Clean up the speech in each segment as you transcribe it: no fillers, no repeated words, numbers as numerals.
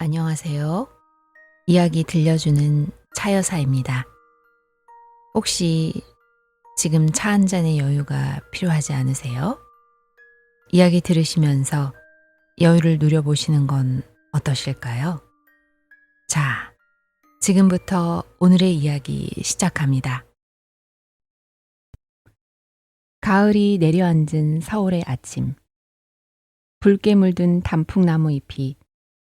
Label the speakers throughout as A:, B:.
A: 안녕하세요. 이야기 들려주는 차여사입니다. 혹시 지금 차 한 잔의 여유가 필요하지 않으세요? 이야기 들으시면서 여유를 누려보시는 건 어떠실까요? 자, 지금부터 오늘의 이야기 시작합니다. 가을이 내려앉은 서울의 아침. 붉게 물든 단풍나무 잎이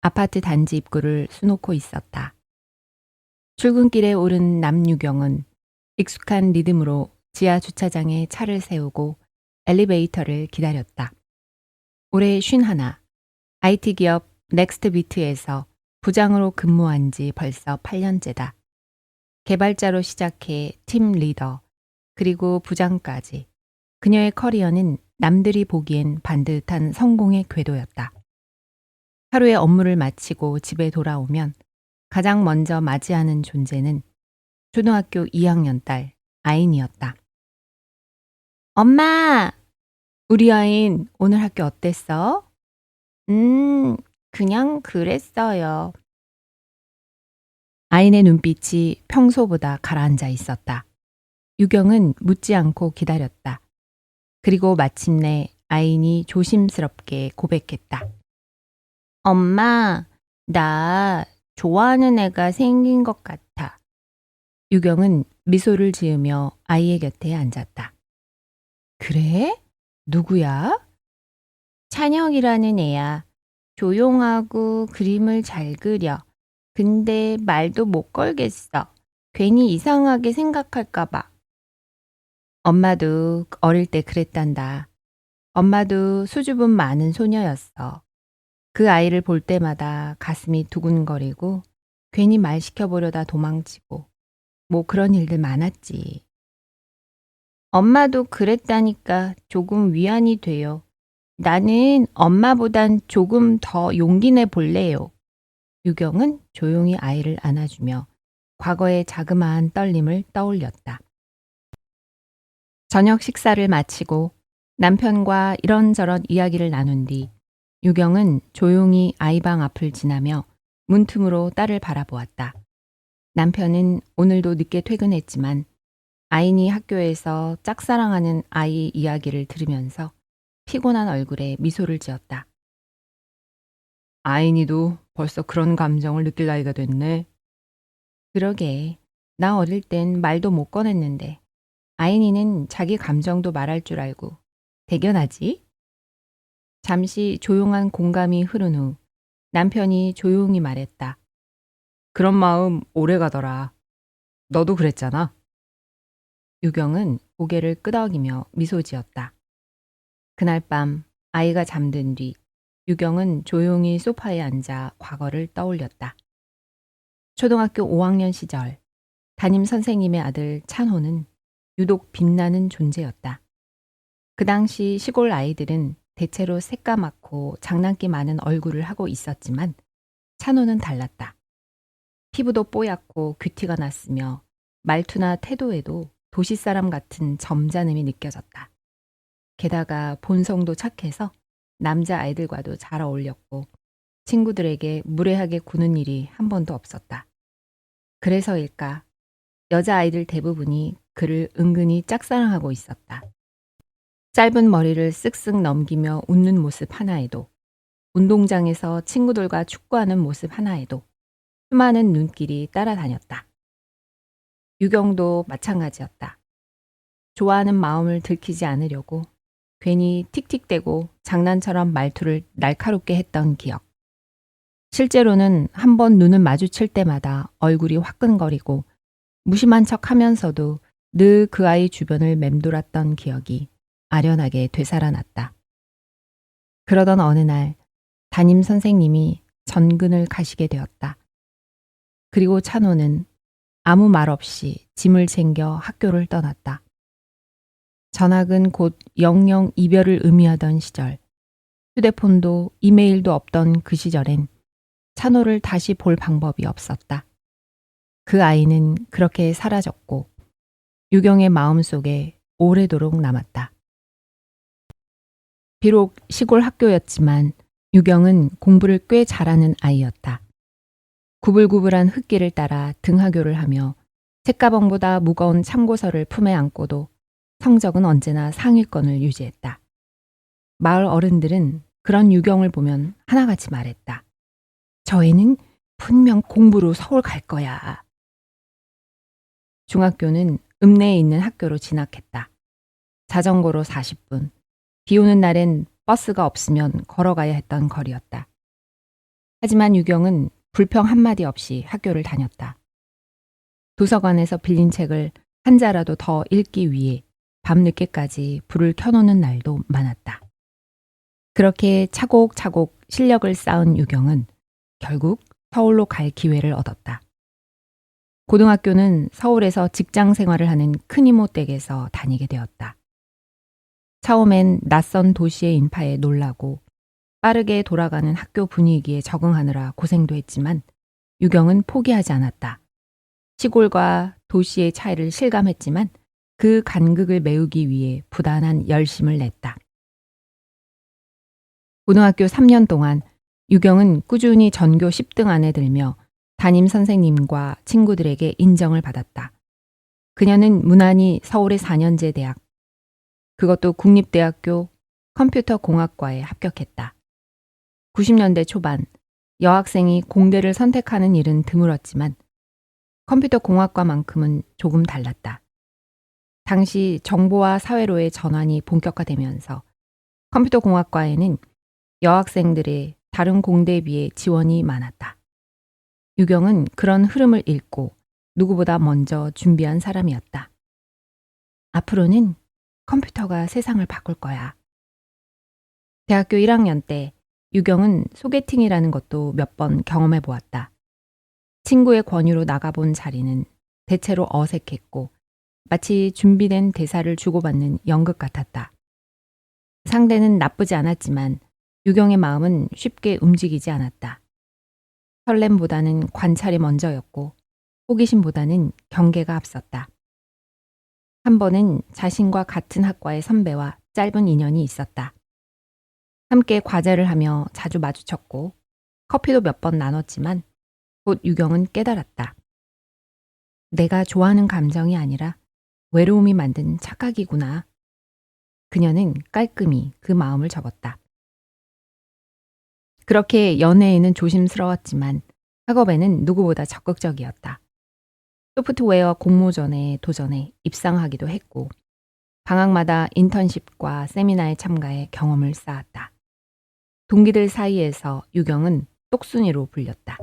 A: 아파트 단지 입구를 수놓고 있었다. 출근길에 오른 남유경은 익숙한 리듬으로 지하 주차장에 차를 세우고 엘리베이터를 기다렸다. 올해 51, IT 기업 넥스트비트에서 부장으로 근무한 지 벌써 8년째다. 개발자로 시작해 팀 리더, 그리고 부장까지. 그녀의 커리어는 남들이 보기엔 반듯한 성공의 궤도였다. 하루의 업무를 마치고 집에 돌아오면 가장 먼저 맞이하는 존재는 초등학교 2학년 딸 아인이었다. 엄마! 우리 아인 오늘 학교 어땠어? 그냥 그랬어요. 아인의 눈빛이 평소보다 가라앉아 있었다. 유경은 묻지 않고 기다렸다. 그리고 마침내 아인이 조심스럽게 고백했다. 엄마, 나 좋아하는 애가 생긴 것 같아. 유경은 미소를 지으며 아이의 곁에 앉았다. 그래? 누구야? 찬혁이라는 애야. 조용하고 그림을 잘 그려. 근데 말도 못 걸겠어. 괜히 이상하게 생각할까 봐. 엄마도 어릴 때 그랬단다. 엄마도 수줍음 많은 소녀였어. 그 아이를 볼 때마다 가슴이 두근거리고 괜히 말 시켜보려다 도망치고 뭐 그런 일들 많았지. 엄마도 그랬다니까 조금 위안이 돼요. 나는 엄마보단 조금 더 용기 내 볼래요. 유경은 조용히 아이를 안아주며 과거의 자그마한 떨림을 떠올렸다. 저녁 식사를 마치고 남편과 이런저런 이야기를 나눈 뒤 유경은 조용히 아이방 앞을 지나며 문틈으로 딸을 바라보았다. 남편은 오늘도 늦게 퇴근했지만 아인이 학교에서 짝사랑하는 아이 이야기를 들으면서 피곤한 얼굴에 미소를 지었다. 아인이도 벌써 그런 감정을 느낄 나이가 됐네. 그러게, 나 어릴 땐 말도 못 꺼냈는데 아인이는 자기 감정도 말할 줄 알고 대견하지? 잠시 조용한 공감이 흐른 후 남편이 조용히 말했다. 그런 마음 오래 가더라. 너도 그랬잖아. 유경은 고개를 끄덕이며 미소 지었다. 그날 밤 아이가 잠든 뒤 유경은 조용히 소파에 앉아 과거를 떠올렸다. 초등학교 5학년 시절 담임 선생님의 아들 찬호는 유독 빛나는 존재였다. 그 당시 시골 아이들은 대체로 새까맣고 장난기 많은 얼굴을 하고 있었지만 찬호는 달랐다. 피부도 뽀얗고 귀티가 났으며 말투나 태도에도 도시 사람 같은 점잖음이 느껴졌다. 게다가 본성도 착해서 남자 아이들과도 잘 어울렸고 친구들에게 무례하게 구는 일이 한 번도 없었다. 그래서일까 여자아이들 대부분이 그를 은근히 짝사랑하고 있었다. 짧은 머리를 쓱쓱 넘기며 웃는 모습 하나에도, 운동장에서 친구들과 축구하는 모습 하나에도 수많은 눈길이 따라다녔다. 유경도 마찬가지였다. 좋아하는 마음을 들키지 않으려고 괜히 틱틱대고 장난처럼 말투를 날카롭게 했던 기억. 실제로는 한 번 눈을 마주칠 때마다 얼굴이 화끈거리고 무심한 척 하면서도 늘 그 아이 주변을 맴돌았던 기억이 아련하게 되살아났다. 그러던 어느 날 담임 선생님이 전근을 가시게 되었다. 그리고 찬호는 아무 말 없이 짐을 챙겨 학교를 떠났다. 전학은 곧 영영 이별을 의미하던 시절, 휴대폰도 이메일도 없던 그 시절엔 찬호를 다시 볼 방법이 없었다. 그 아이는 그렇게 사라졌고 유경의 마음속에 오래도록 남았다. 비록 시골 학교였지만 유경은 공부를 꽤 잘하는 아이였다. 구불구불한 흙길을 따라 등하교를 하며 책가방보다 무거운 참고서를 품에 안고도 성적은 언제나 상위권을 유지했다. 마을 어른들은 그런 유경을 보면 하나같이 말했다. 저 애는 분명 공부로 서울 갈 거야. 중학교는 읍내에 있는 학교로 진학했다. 자전거로 40분, 비 오는 날엔 버스가 없으면 걸어가야 했던 거리였다. 하지만 유경은 불평 한마디 없이 학교를 다녔다. 도서관에서 빌린 책을 한 자라도 더 읽기 위해 밤늦게까지 불을 켜놓는 날도 많았다. 그렇게 차곡차곡 실력을 쌓은 유경은 결국 서울로 갈 기회를 얻었다. 고등학교는 서울에서 직장 생활을 하는 큰 이모 댁에서 다니게 되었다. 처음엔 낯선 도시의 인파에 놀라고 빠르게 돌아가는 학교 분위기에 적응하느라 고생도 했지만 유경은 포기하지 않았다. 시골과 도시의 차이를 실감했지만 그 간극을 메우기 위해 부단한 열심을 냈다. 고등학교 3년 동안 유경은 꾸준히 전교 10등 안에 들며 담임 선생님과 친구들에게 인정을 받았다. 그녀는 무난히 서울의 4년제 대학, 그것도 국립대학교 컴퓨터공학과에 합격했다. 90년대 초반 여학생이 공대를 선택하는 일은 드물었지만 컴퓨터공학과만큼은 조금 달랐다. 당시 정보와 사회로의 전환이 본격화되면서 컴퓨터공학과에는 여학생들의 다른 공대에 비해 지원이 많았다. 유경은 그런 흐름을 읽고 누구보다 먼저 준비한 사람이었다. 앞으로는 컴퓨터가 세상을 바꿀 거야. 대학교 1학년 때 유경은 소개팅이라는 것도 몇 번 경험해 보았다. 친구의 권유로 나가본 자리는 대체로 어색했고 마치 준비된 대사를 주고받는 연극 같았다. 상대는 나쁘지 않았지만 유경의 마음은 쉽게 움직이지 않았다. 설렘보다는 관찰이 먼저였고 호기심보다는 경계가 앞섰다. 한 번은 자신과 같은 학과의 선배와 짧은 인연이 있었다. 함께 과제를 하며 자주 마주쳤고 커피도 몇 번 나눴지만 곧 유경은 깨달았다. 내가 좋아하는 감정이 아니라 외로움이 만든 착각이구나. 그녀는 깔끔히 그 마음을 접었다. 그렇게 연애에는 조심스러웠지만 학업에는 누구보다 적극적이었다. 소프트웨어 공모전에 도전해 입상하기도 했고 방학마다 인턴십과 세미나에 참가해 경험을 쌓았다. 동기들 사이에서 유경은 똑순이로 불렸다.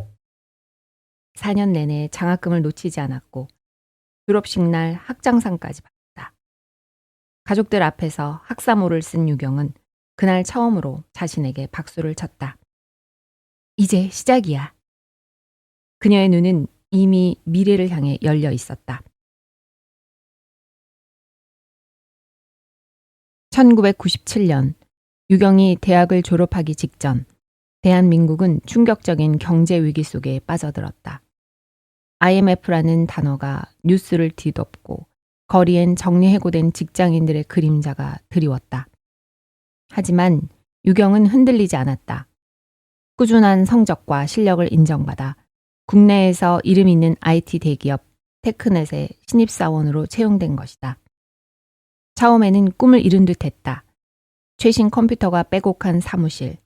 A: 4년 내내 장학금을 놓치지 않았고 졸업식 날 학장상까지 받았다. 가족들 앞에서 학사모를 쓴 유경은 그날 처음으로 자신에게 박수를 쳤다. 이제 시작이야. 그녀의 눈은 이미 미래를 향해 열려 있었다. 1997년 유경이 대학을 졸업하기 직전 대한민국은 충격적인 경제 위기 속에 빠져들었다. IMF라는 단어가 뉴스를 뒤덮고 거리엔 정리해고된 직장인들의 그림자가 드리웠다. 하지만 유경은 흔들리지 않았다. 꾸준한 성적과 실력을 인정받아 국내에서 이름 있는 IT 대기업 테크넷의 신입사원으로 채용된 것이다. 처음에는 꿈을 이룬 듯했다. 최신 컴퓨터가 빼곡한 사무실,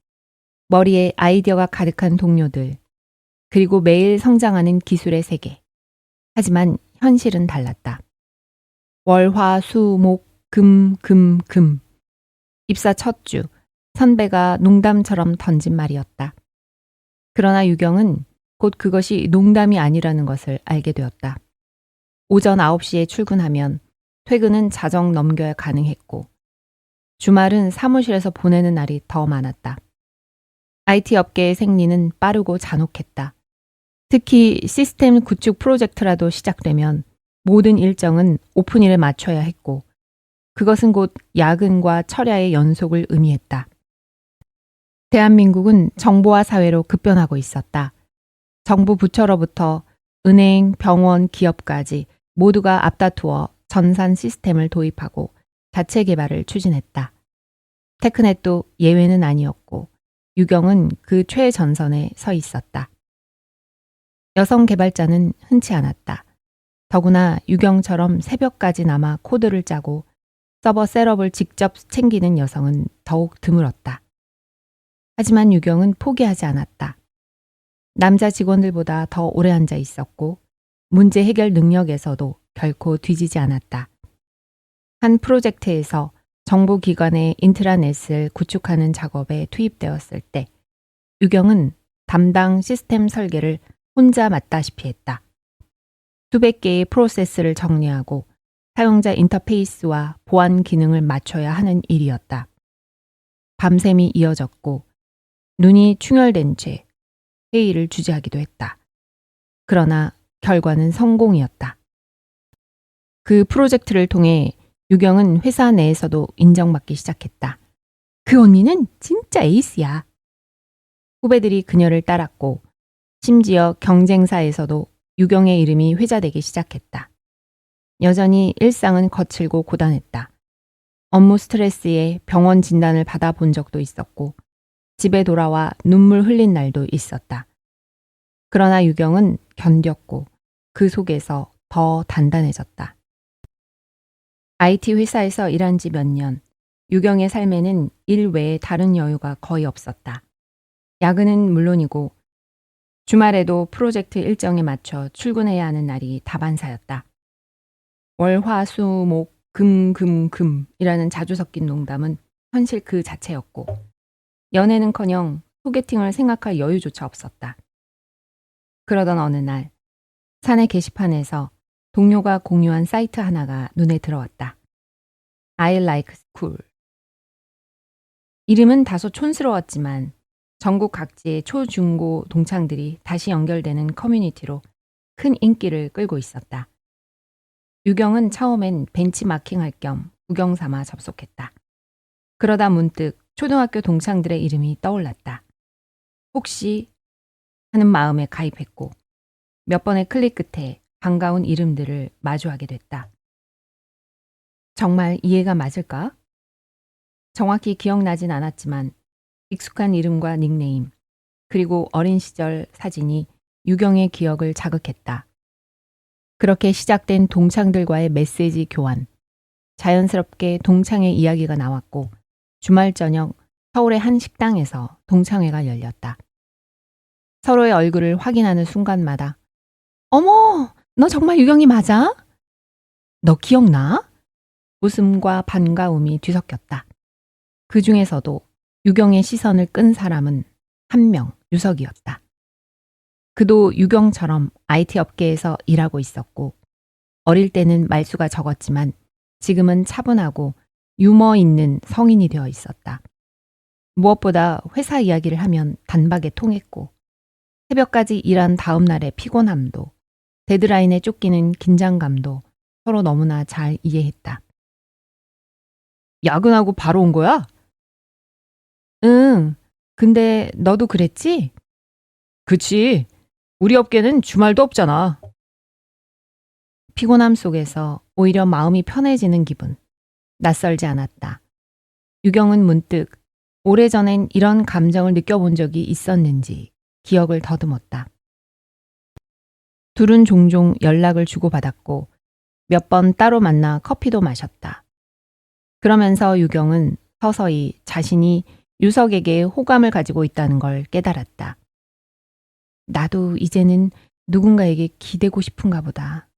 A: 머리에 아이디어가 가득한 동료들, 그리고 매일 성장하는 기술의 세계. 하지만 현실은 달랐다. 월, 화, 수, 목, 금. 입사 첫 주, 선배가 농담처럼 던진 말이었다. 그러나 유경은 곧 그것이 농담이 아니라는 것을 알게 되었다. 오전 9시에 출근하면 퇴근은 자정 넘겨야 가능했고 주말은 사무실에서 보내는 날이 더 많았다. IT 업계의 생리는 빠르고 잔혹했다. 특히 시스템 구축 프로젝트라도 시작되면 모든 일정은 오픈일에 맞춰야 했고 그것은 곧 야근과 철야의 연속을 의미했다. 대한민국은 정보화 사회로 급변하고 있었다. 정부 부처로부터 은행, 병원, 기업까지 모두가 앞다투어 전산 시스템을 도입하고 자체 개발을 추진했다. 테크넷도 예외는 아니었고 유경은 그 최전선에 서 있었다. 여성 개발자는 흔치 않았다. 더구나 유경처럼 새벽까지 남아 코드를 짜고 서버 셋업을 직접 챙기는 여성은 더욱 드물었다. 하지만 유경은 포기하지 않았다. 남자 직원들보다 더 오래 앉아 있었고 문제 해결 능력에서도 결코 뒤지지 않았다. 한 프로젝트에서 정부기관의 인트라넷을 구축하는 작업에 투입되었을 때 유경은 담당 시스템 설계를 혼자 맡다시피 했다. 수백 개의 프로세스를 정리하고 사용자 인터페이스와 보안 기능을 맞춰야 하는 일이었다. 밤샘이 이어졌고 눈이 충혈된 채 회의를 주재하기도 했다. 그러나 결과는 성공이었다. 그 프로젝트를 통해 유경은 회사 내에서도 인정받기 시작했다. 그 언니는 진짜 에이스야. 후배들이 그녀를 따랐고 심지어 경쟁사에서도 유경의 이름이 회자되기 시작했다. 여전히 일상은 거칠고 고단했다. 업무 스트레스에 병원 진단을 받아본 적도 있었고 집에 돌아와 눈물 흘린 날도 있었다. 그러나 유경은 견뎠고 그 속에서 더 단단해졌다. IT 회사에서 일한 지 몇 년, 유경의 삶에는 일 외에 다른 여유가 거의 없었다. 야근은 물론이고 주말에도 프로젝트 일정에 맞춰 출근해야 하는 날이 다반사였다. 월, 화, 수, 목, 금, 금, 금이라는 자주 섞인 농담은 현실 그 자체였고 연애는커녕 소개팅을 생각할 여유조차 없었다. 그러던 어느 날 사내 게시판에서 동료가 공유한 사이트 하나가 눈에 들어왔다. I like school. 이름은 다소 촌스러웠지만 전국 각지의 초중고 동창들이 다시 연결되는 커뮤니티로 큰 인기를 끌고 있었다. 유경은 처음엔 벤치마킹할 겸 구경 삼아 접속했다. 그러다 문득 초등학교 동창들의 이름이 떠올랐다. 혹시 하는 마음에 가입했고 몇 번의 클릭 끝에 반가운 이름들을 마주하게 됐다. 정말 이해가 맞을까? 정확히 기억나진 않았지만 익숙한 이름과 닉네임, 그리고 어린 시절 사진이 유경의 기억을 자극했다. 그렇게 시작된 동창들과의 메시지 교환, 자연스럽게 동창의 이야기가 나왔고 주말 저녁 서울의 한 식당에서 동창회가 열렸다. 서로의 얼굴을 확인하는 순간마다 어머, 너 정말 유경이 맞아? 너 기억나? 웃음과 반가움이 뒤섞였다. 그 중에서도 유경의 시선을 끈 사람은 한 명, 유석이었다. 그도 유경처럼 IT 업계에서 일하고 있었고 어릴 때는 말수가 적었지만 지금은 차분하고 유머 있는 성인이 되어 있었다. 무엇보다 회사 이야기를 하면 단박에 통했고 새벽까지 일한 다음 날의 피곤함도 데드라인에 쫓기는 긴장감도 서로 너무나 잘 이해했다. 야근하고 바로 온 거야? 응, 근데 너도 그랬지? 그치. 우리 업계는 주말도 없잖아. 피곤함 속에서 오히려 마음이 편해지는 기분. 낯설지 않았다. 유경은 문득 오래전엔 이런 감정을 느껴본 적이 있었는지 기억을 더듬었다. 둘은 종종 연락을 주고받았고 몇 번 따로 만나 커피도 마셨다. 그러면서 유경은 서서히 자신이 유석에게 호감을 가지고 있다는 걸 깨달았다. 나도 이제는 누군가에게 기대고 싶은가 보다.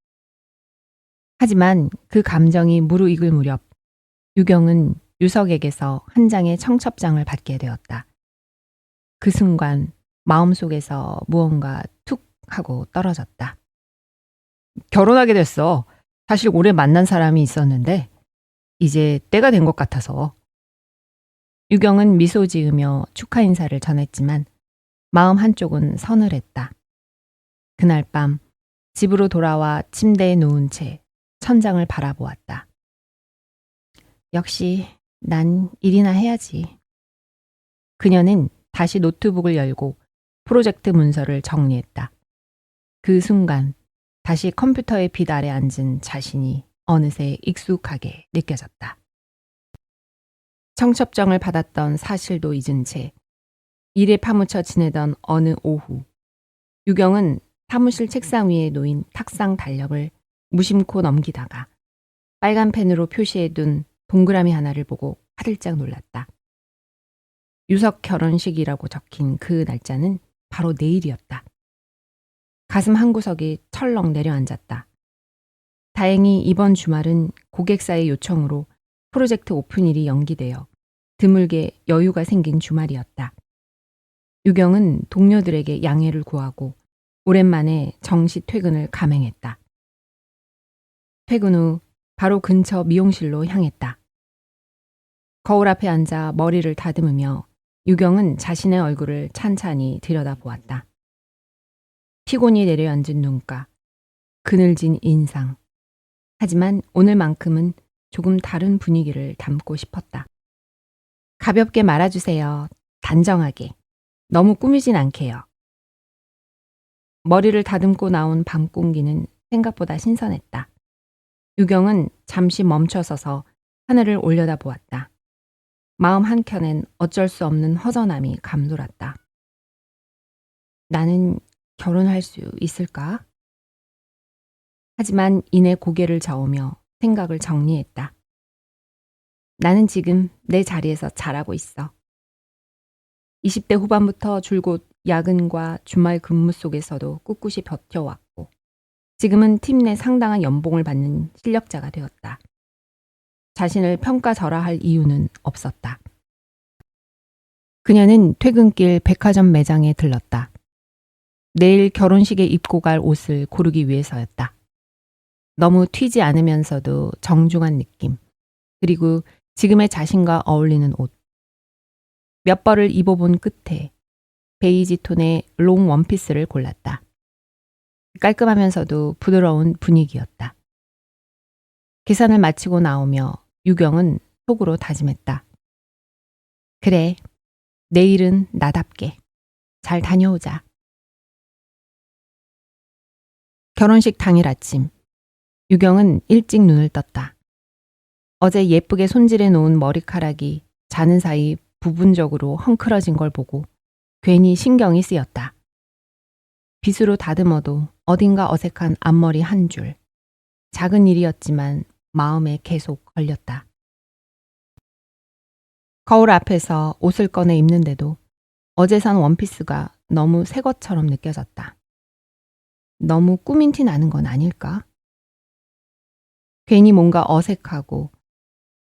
A: 하지만 그 감정이 무르익을 무렵 유경은 유석에게서 한 장의 청첩장을 받게 되었다. 그 순간 마음속에서 무언가 툭 하고 떨어졌다. 결혼하게 됐어. 사실 오래 만난 사람이 있었는데 이제 때가 된 것 같아서. 유경은 미소 지으며 축하 인사를 전했지만 마음 한쪽은 서늘했다. 그날 밤 집으로 돌아와 침대에 누운 채 천장을 바라보았다. 역시 난 일이나 해야지. 그녀는 다시 노트북을 열고 프로젝트 문서를 정리했다. 그 순간 다시 컴퓨터의 빛 아래 앉은 자신이 어느새 익숙하게 느껴졌다. 청첩장을 받았던 사실도 잊은 채 일에 파묻혀 지내던 어느 오후, 유경은 사무실 책상 위에 놓인 탁상 달력을 무심코 넘기다가 빨간 펜으로 표시해둔 동그라미 하나를 보고 화들짝 놀랐다. 유석 결혼식이라고 적힌 그 날짜는 바로 내일이었다. 가슴 한구석이 철렁 내려앉았다. 다행히 이번 주말은 고객사의 요청으로 프로젝트 오픈일이 연기되어 드물게 여유가 생긴 주말이었다. 유경은 동료들에게 양해를 구하고 오랜만에 정시 퇴근을 감행했다. 퇴근 후 바로 근처 미용실로 향했다. 거울 앞에 앉아 머리를 다듬으며 유경은 자신의 얼굴을 찬찬히 들여다보았다. 피곤이 내려앉은 눈가, 그늘진 인상. 하지만 오늘만큼은 조금 다른 분위기를 담고 싶었다. 가볍게 말아주세요. 단정하게. 너무 꾸미진 않게요. 머리를 다듬고 나온 밤 공기는 생각보다 신선했다. 유경은 잠시 멈춰서서 하늘을 올려다보았다. 마음 한켠엔 어쩔 수 없는 허전함이 감돌았다. 나는 결혼할 수 있을까? 하지만 이내 고개를 저으며 생각을 정리했다. 나는 지금 내 자리에서 잘하고 있어. 20대 후반부터 줄곧 야근과 주말 근무 속에서도 꿋꿋이 버텨왔고 지금은 팀 내 상당한 연봉을 받는 실력자가 되었다. 자신을 평가절하할 이유는 없었다. 그녀는 퇴근길 백화점 매장에 들렀다. 내일 결혼식에 입고 갈 옷을 고르기 위해서였다. 너무 튀지 않으면서도 정중한 느낌, 그리고 지금의 자신과 어울리는 옷. 몇 벌을 입어본 끝에 베이지 톤의 롱 원피스를 골랐다. 깔끔하면서도 부드러운 분위기였다. 계산을 마치고 나오며 유경은 속으로 다짐했다. 그래, 내일은 나답게 잘 다녀오자. 결혼식 당일 아침, 유경은 일찍 눈을 떴다. 어제 예쁘게 손질해 놓은 머리카락이 자는 사이 부분적으로 헝클어진 걸 보고 괜히 신경이 쓰였다. 빗으로 다듬어도 어딘가 어색한 앞머리 한 줄. 작은 일이었지만 마음에 계속 걸렸다. 거울 앞에서 옷을 꺼내 입는데도 어제 산 원피스가 너무 새 것처럼 느껴졌다. 너무 꾸민 티 나는 건 아닐까? 괜히 뭔가 어색하고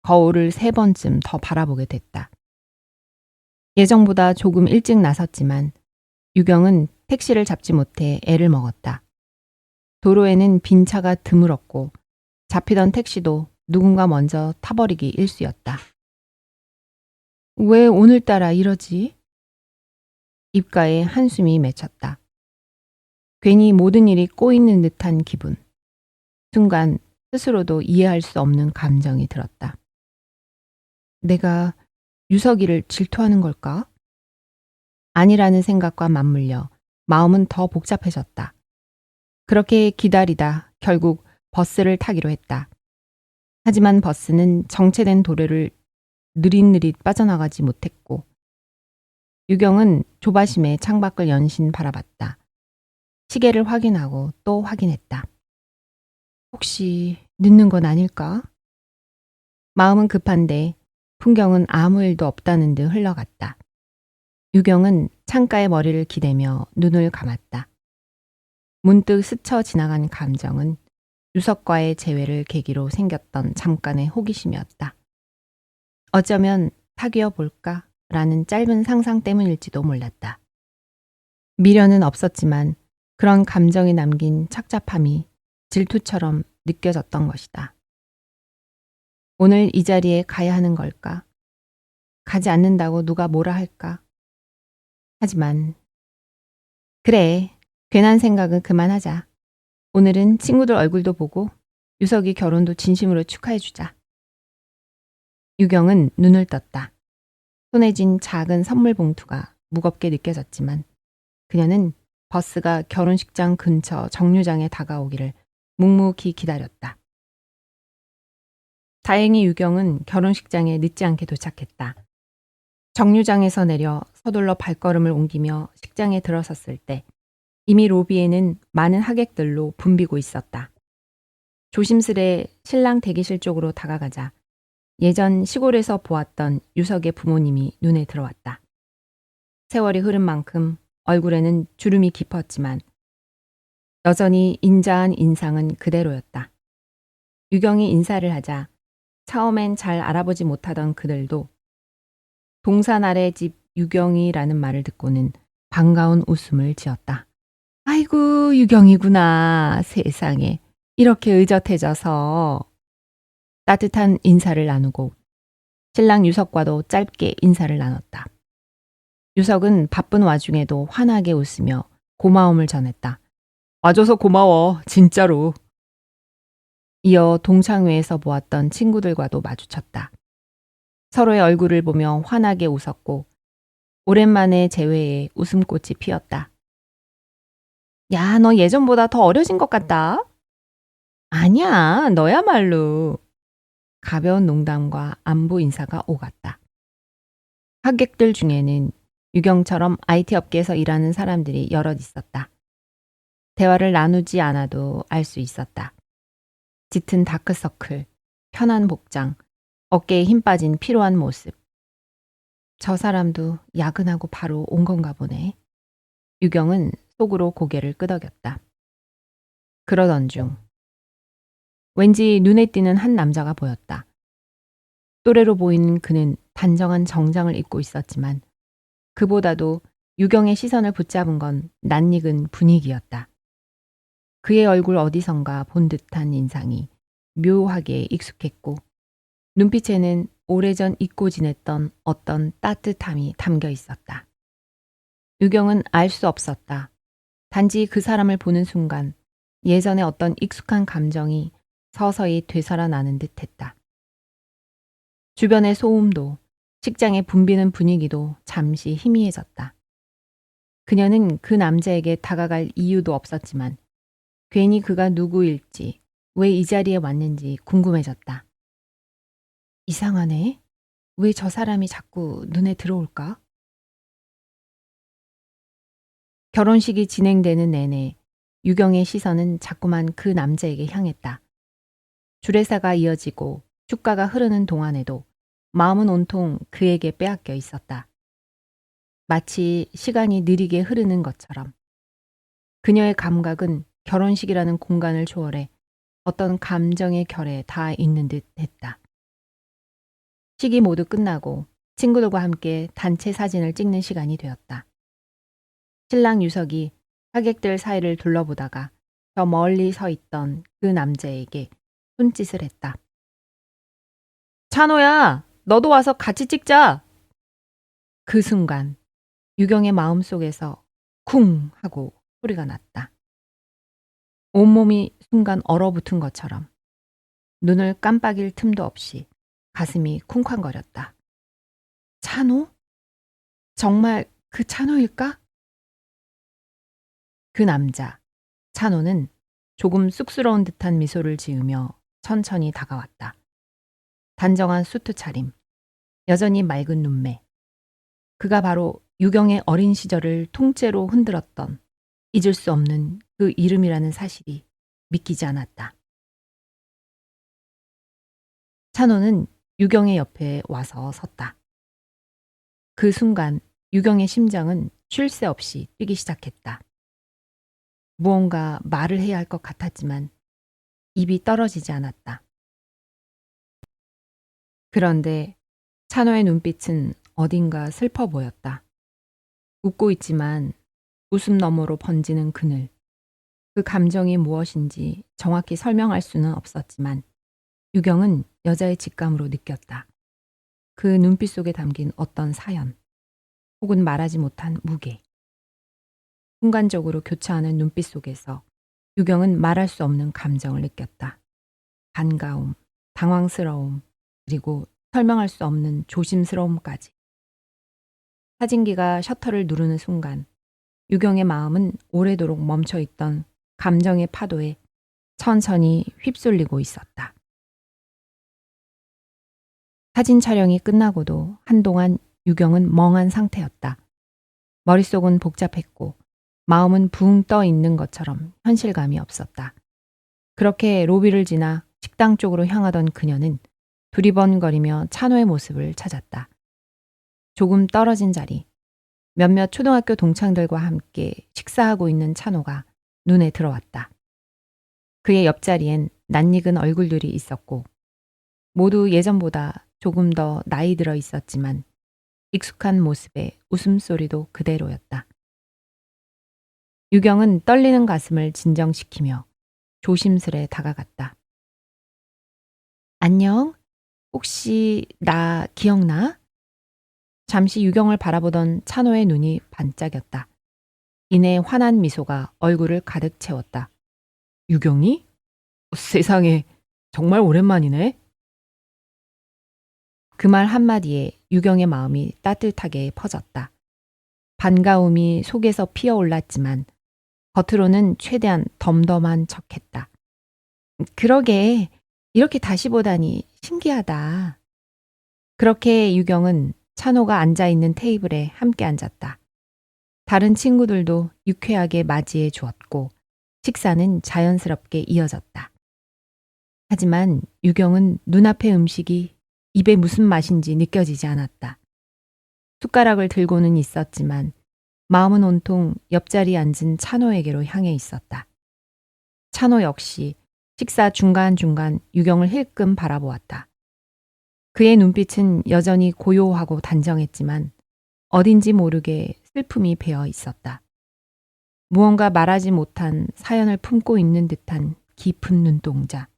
A: 거울을 3번쯤 더 바라보게 됐다. 예정보다 조금 일찍 나섰지만 유경은 택시를 잡지 못해 애를 먹었다. 도로에는 빈 차가 드물었고 잡히던 택시도 누군가 먼저 타버리기 일쑤였다. 왜 오늘따라 이러지? 입가에 한숨이 맺혔다. 괜히 모든 일이 꼬이는 듯한 기분. 순간 스스로도 이해할 수 없는 감정이 들었다. 내가 유석이를 질투하는 걸까? 아니라는 생각과 맞물려 마음은 더 복잡해졌다. 그렇게 기다리다 결국 버스를 타기로 했다. 하지만 버스는 정체된 도로를 느릿느릿 빠져나가지 못했고 유경은 조바심에 창밖을 연신 바라봤다. 시계를 확인하고 또 확인했다. 혹시 늦는 건 아닐까? 마음은 급한데 풍경은 아무 일도 없다는 듯 흘러갔다. 유경은 창가에 머리를 기대며 눈을 감았다. 문득 스쳐 지나간 감정은 유석과의 재회를 계기로 생겼던 잠깐의 호기심이었다. 어쩌면 사귀어 볼까? 라는 짧은 상상 때문일지도 몰랐다. 미련은 없었지만 그런 감정이 남긴 착잡함이 질투처럼 느껴졌던 것이다. 오늘 이 자리에 가야 하는 걸까? 가지 않는다고 누가 뭐라 할까? 하지만 그래, 괜한 생각은 그만하자. 오늘은 친구들 얼굴도 보고 유석이 결혼도 진심으로 축하해주자. 유경은 눈을 떴다. 손에 쥔 작은 선물 봉투가 무겁게 느껴졌지만 그녀는 버스가 결혼식장 근처 정류장에 다가오기를 묵묵히 기다렸다. 다행히 유경은 결혼식장에 늦지 않게 도착했다. 정류장에서 내려 서둘러 발걸음을 옮기며 식장에 들어섰을 때 이미 로비에는 많은 하객들로 붐비고 있었다. 조심스레 신랑 대기실 쪽으로 다가가자 예전 시골에서 보았던 유석의 부모님이 눈에 들어왔다. 세월이 흐른 만큼 얼굴에는 주름이 깊었지만 여전히 인자한 인상은 그대로였다. 유경이 인사를 하자 처음엔 잘 알아보지 못하던 그들도 동산 아래 집 유경이라는 말을 듣고는 반가운 웃음을 지었다. 아이고, 유경이구나. 세상에. 이렇게 의젓해져서. 따뜻한 인사를 나누고 신랑 유석과도 짧게 인사를 나눴다. 유석은 바쁜 와중에도 환하게 웃으며 고마움을 전했다. 와줘서 고마워, 진짜로. 이어 동창회에서 보았던 친구들과도 마주쳤다. 서로의 얼굴을 보며 환하게 웃었고 오랜만에 재회에 웃음꽃이 피었다. 야, 너 예전보다 더 어려진 것 같다. 아니야, 너야말로. 가벼운 농담과 안부 인사가 오갔다. 하객들 중에는 유경처럼 IT 업계에서 일하는 사람들이 여럿 있었다. 대화를 나누지 않아도 알 수 있었다. 짙은 다크서클, 편한 복장, 어깨에 힘 빠진 피로한 모습. 저 사람도 야근하고 바로 온 건가 보네. 유경은 속으로 고개를 끄덕였다. 그러던 중 왠지 눈에 띄는 한 남자가 보였다. 또래로 보이는 그는 단정한 정장을 입고 있었지만 그보다도 유경의 시선을 붙잡은 건 낯익은 분위기였다. 그의 얼굴 어디선가 본 듯한 인상이 묘하게 익숙했고 눈빛에는 오래전 잊고 지냈던 어떤 따뜻함이 담겨 있었다. 유경은 알 수 없었다. 단지 그 사람을 보는 순간 예전의 어떤 익숙한 감정이 서서히 되살아나는 듯했다. 주변의 소음도 식장에 붐비는 분위기도 잠시 희미해졌다. 그녀는 그 남자에게 다가갈 이유도 없었지만 괜히 그가 누구일지 왜 이 자리에 왔는지 궁금해졌다. 이상하네. 왜 저 사람이 자꾸 눈에 들어올까? 결혼식이 진행되는 내내 유경의 시선은 자꾸만 그 남자에게 향했다. 주례사가 이어지고 축가가 흐르는 동안에도 마음은 온통 그에게 빼앗겨 있었다. 마치 시간이 느리게 흐르는 것처럼. 그녀의 감각은 결혼식이라는 공간을 초월해 어떤 감정의 결에 닿아 있는 듯 했다. 식이 모두 끝나고 친구들과 함께 단체 사진을 찍는 시간이 되었다. 신랑 유석이 하객들 사이를 둘러보다가 저 멀리 서 있던 그 남자에게 손짓을 했다. 찬호야, 너도 와서 같이 찍자. 그 순간 유경의 마음속에서 쿵 하고 소리가 났다. 온몸이 순간 얼어붙은 것처럼 눈을 깜빡일 틈도 없이 가슴이 쿵쾅거렸다. 찬호? 정말 그 찬호일까? 그 남자, 찬호는 조금 쑥스러운 듯한 미소를 지으며 천천히 다가왔다. 단정한 수트 차림, 여전히 맑은 눈매. 그가 바로 유경의 어린 시절을 통째로 흔들었던 잊을 수 없는 그 이름이라는 사실이 믿기지 않았다. 찬호는 유경의 옆에 와서 섰다. 그 순간 유경의 심장은 쉴 새 없이 뛰기 시작했다. 무언가 말을 해야 할 것 같았지만 입이 떨어지지 않았다. 그런데 찬호의 눈빛은 어딘가 슬퍼 보였다. 웃고 있지만 웃음 너머로 번지는 그늘. 그 감정이 무엇인지 정확히 설명할 수는 없었지만 유경은 여자의 직감으로 느꼈다. 그 눈빛 속에 담긴 어떤 사연, 혹은 말하지 못한 무게. 순간적으로 교차하는 눈빛 속에서 유경은 말할 수 없는 감정을 느꼈다. 반가움, 당황스러움, 그리고 설명할 수 없는 조심스러움까지. 사진기가 셔터를 누르는 순간 유경의 마음은 오래도록 멈춰있던 감정의 파도에 천천히 휩쓸리고 있었다. 사진 촬영이 끝나고도 한동안 유경은 멍한 상태였다. 머릿속은 복잡했고 마음은 붕 떠 있는 것처럼 현실감이 없었다. 그렇게 로비를 지나 식당 쪽으로 향하던 그녀는 두리번거리며 찬호의 모습을 찾았다. 조금 떨어진 자리, 몇몇 초등학교 동창들과 함께 식사하고 있는 찬호가 눈에 들어왔다. 그의 옆자리엔 낯익은 얼굴들이 있었고 모두 예전보다 조금 더 나이 들어 있었지만 익숙한 모습에 웃음소리도 그대로였다. 유경은 떨리는 가슴을 진정시키며 조심스레 다가갔다. 안녕? 혹시 나 기억나? 잠시 유경을 바라보던 찬호의 눈이 반짝였다. 이내 환한 미소가 얼굴을 가득 채웠다. 유경이? 세상에, 정말 오랜만이네. 그 말 한마디에 유경의 마음이 따뜻하게 퍼졌다. 반가움이 속에서 피어올랐지만 겉으로는 최대한 덤덤한 척했다. 그러게, 이렇게 다시 보다니 신기하다. 그렇게 유경은 찬호가 앉아있는 테이블에 함께 앉았다. 다른 친구들도 유쾌하게 맞이해 주었고 식사는 자연스럽게 이어졌다. 하지만 유경은 눈앞의 음식이 입에 무슨 맛인지 느껴지지 않았다. 숟가락을 들고는 있었지만 마음은 온통 옆자리에 앉은 찬호에게로 향해 있었다. 찬호 역시 식사 중간중간 유경을 힐끔 바라보았다. 그의 눈빛은 여전히 고요하고 단정했지만 어딘지 모르게 슬픔이 배어 있었다. 무언가 말하지 못한 사연을 품고 있는 듯한 깊은 눈동자.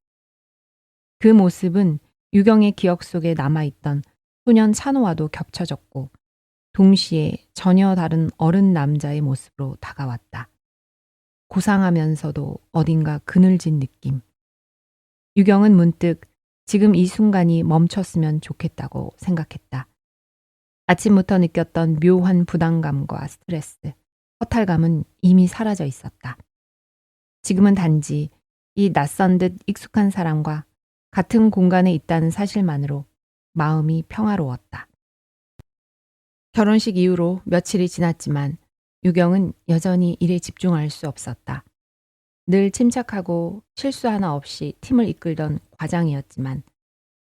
A: 그 모습은 유경의 기억 속에 남아있던 소년 찬호와도 겹쳐졌고 동시에 전혀 다른 어른 남자의 모습으로 다가왔다. 고상하면서도 어딘가 그늘진 느낌. 유경은 문득 지금 이 순간이 멈췄으면 좋겠다고 생각했다. 아침부터 느꼈던 묘한 부담감과 스트레스, 허탈감은 이미 사라져 있었다. 지금은 단지 이 낯선 듯 익숙한 사람과 같은 공간에 있다는 사실만으로 마음이 평화로웠다. 결혼식 이후로 며칠이 지났지만 유경은 여전히 일에 집중할 수 없었다. 늘 침착하고 실수 하나 없이 팀을 이끌던 과장이었지만